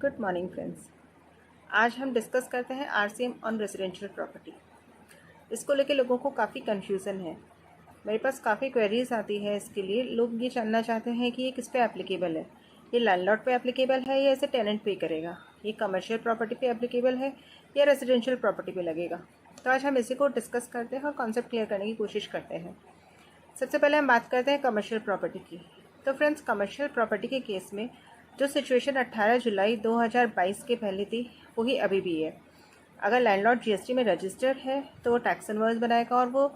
Good morning friends. आज हम discuss करते हैं आरसीएम ऑन रेजिडेंशियल प्रॉपर्टी। इसको लेके लोगों को काफ़ी कन्फ्यूज़न है। मेरे पास काफ़ी क्वेरीज आती है इसके लिए। लोग ये जानना चाहते हैं कि ये किस पे एप्लीकेबल है, ये लैंडलॉर्ड पे एप्लीकेबल है या इसे टेनेंट पे करेगा, ये कमर्शियल प्रॉपर्टी पे एप्लीकेबल है या रेजिडेंशियल प्रॉपर्टी पे लगेगा। तो आज हम इसी को डिस्कस करते हैं और कॉन्सेप्ट क्लियर करने की कोशिश करते हैं। सबसे पहले हम बात करते हैं कमर्शियल प्रॉपर्टी की। तो फ्रेंड्स, कमर्शियल प्रॉपर्टी के केस में जो सिचुएशन 18 जुलाई 2022 के पहले थी वही अभी भी है। अगर लैंडलॉर्ड जीएसटी में रजिस्टर्ड है तो वो टैक्स इनवॉइस बनाएगा और वो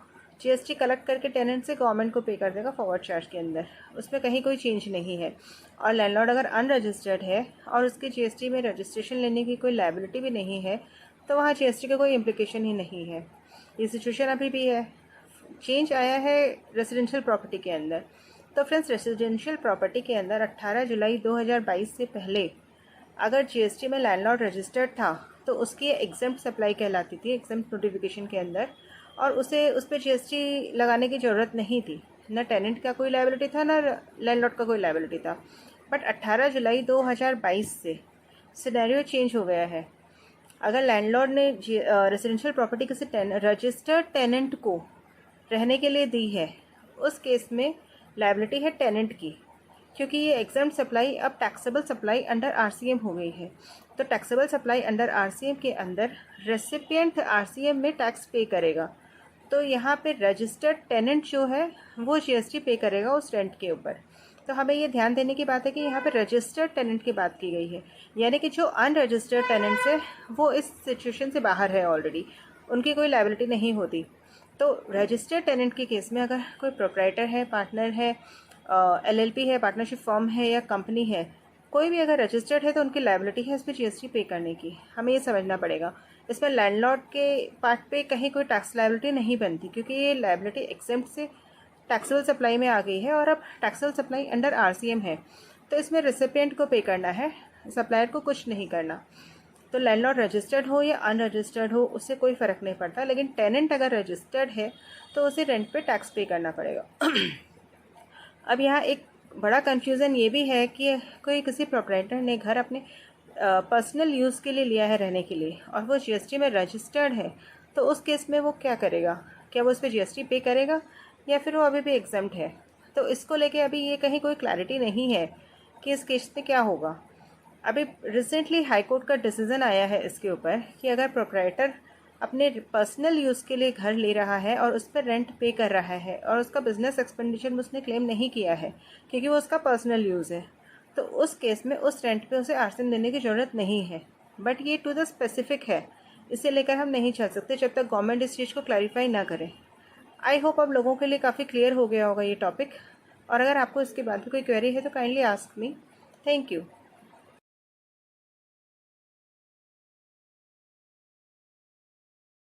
जीएसटी कलेक्ट करके टेनेंट से गवर्नमेंट को पे कर देगा फॉरवर्ड चार्ज के अंदर। उसमें कहीं कोई चेंज नहीं है। और लैंडलॉर्ड अगर अनरजिस्टर्ड है और उसके जीएसटी में रजिस्ट्रेशन लेने की कोई लायबिलिटी भी नहीं है तो वहाँ जीएसटी का कोई इम्प्लीकेशन ही नहीं है। ये सिचुएशन अभी भी है। चेंज आया है रेजिडेंशियल प्रॉपर्टी के अंदर। तो फ्रेंड्स, रेजिडेंशियल प्रॉपर्टी के अंदर 18 जुलाई 2022 से पहले अगर जीएसटी में लैंडलॉर्ड रजिस्टर्ड था तो उसकी एग्जेम्प्ट सप्लाई कहलाती थी एग्जेम्प्ट नोटिफिकेशन के अंदर, और उसे उस पर जीएसटी लगाने की ज़रूरत नहीं थी। न टेनेंट का कोई लायबिलिटी था न लैंडलॉर्ड का कोई लायबिलिटी था। बट 18 जुलाई 2022 से सिनेरियो चेंज हो गया है। अगर लैंडलॉर्ड ने रेजिडेंशियल प्रॉपर्टी किसी रजिस्टर्ड टेनेंट को रहने के लिए दी है, उस केस में लायबिलिटी है टेनेंट की, क्योंकि ये एग्जेम्प्ट सप्लाई अब टैक्सेबल सप्लाई अंडर आरसीएम हो गई है। तो टैक्सेबल सप्लाई अंडर आरसीएम के अंदर रेसिपिएंट आरसीएम में टैक्स पे करेगा। तो यहाँ पे रजिस्टर्ड टेनेंट जो है वो जीएसटी पे करेगा उस रेंट के ऊपर। तो हमें ये ध्यान देने की बात है कि यहाँ पे रजिस्टर्ड टेनेंट की बात की गई है, यानी कि जो अनरजिस्टर्ड टेनेंट्स है वो इस सिचुएशन से बाहर है ऑलरेडी, उनकी कोई लायबिलिटी नहीं होती। तो रजिस्टर्ड टेनेंट के केस में अगर कोई प्रोप्राइटर है, पार्टनर है, एलएलपी है, पार्टनरशिप फॉर्म है या कंपनी है, कोई भी अगर रजिस्टर्ड है तो उनकी लायबिलिटी है इस पर जीएसटी पे करने की। हमें ये समझना पड़ेगा। इसमें लैंडलॉर्ड के पार्ट पे कहीं कोई टैक्स लायबिलिटी नहीं बनती, क्योंकि ये लायबिलिटी एग्जेम्प्ट से टैक्सेबल सप्लाई में आ गई है और अब टैक्सेबल सप्लाई अंडर आरसीएम है। तो इसमें रेसिपिएंट को पे करना है, सप्लायर को कुछ नहीं करना। तो लैंडलॉर्ड रजिस्टर्ड हो या अनरजिस्टर्ड हो उससे कोई फ़र्क नहीं पड़ता, लेकिन टेनेंट अगर रजिस्टर्ड है तो उसे रेंट पे टैक्स पे करना पड़ेगा। अब यहाँ एक बड़ा कन्फ्यूज़न ये भी है कि कोई किसी प्रोप्राइटर ने घर अपने पर्सनल यूज़ के लिए लिया है रहने के लिए और वो जीएसटी में रजिस्टर्ड है, तो उस केस में वो क्या करेगा? क्या वो उस पर जीएसटी पे करेगा या फिर वो अभी भी एग्जम्प्ट है? तो इसको लेके अभी ये कहीं कोई क्लैरिटी नहीं है कि इस केस में क्या होगा। अभी रिसेंटली हाई कोर्ट का डिसीज़न आया है इसके ऊपर कि अगर प्रोप्राइटर अपने पर्सनल यूज़ के लिए घर ले रहा है और उस पर रेंट पे कर रहा है और उसका बिजनेस एक्सपेंडिचर में उसने क्लेम नहीं किया है क्योंकि वो उसका पर्सनल यूज़ है, तो उस केस में उस रेंट पे उसे आरसीएम देने की ज़रूरत नहीं है। बट ये टू द स्पेसिफिक है, इसे लेकर हम नहीं चल सकते जब तक गवर्नमेंट इस चीज़ को क्लैरिफाई ना करे। आई होप अब लोगों के लिए काफ़ी क्लियर हो गया होगा ये टॉपिक। और अगर आपको इसके बाद भी कोई क्वेरी है तो kindly ask me. Thank you.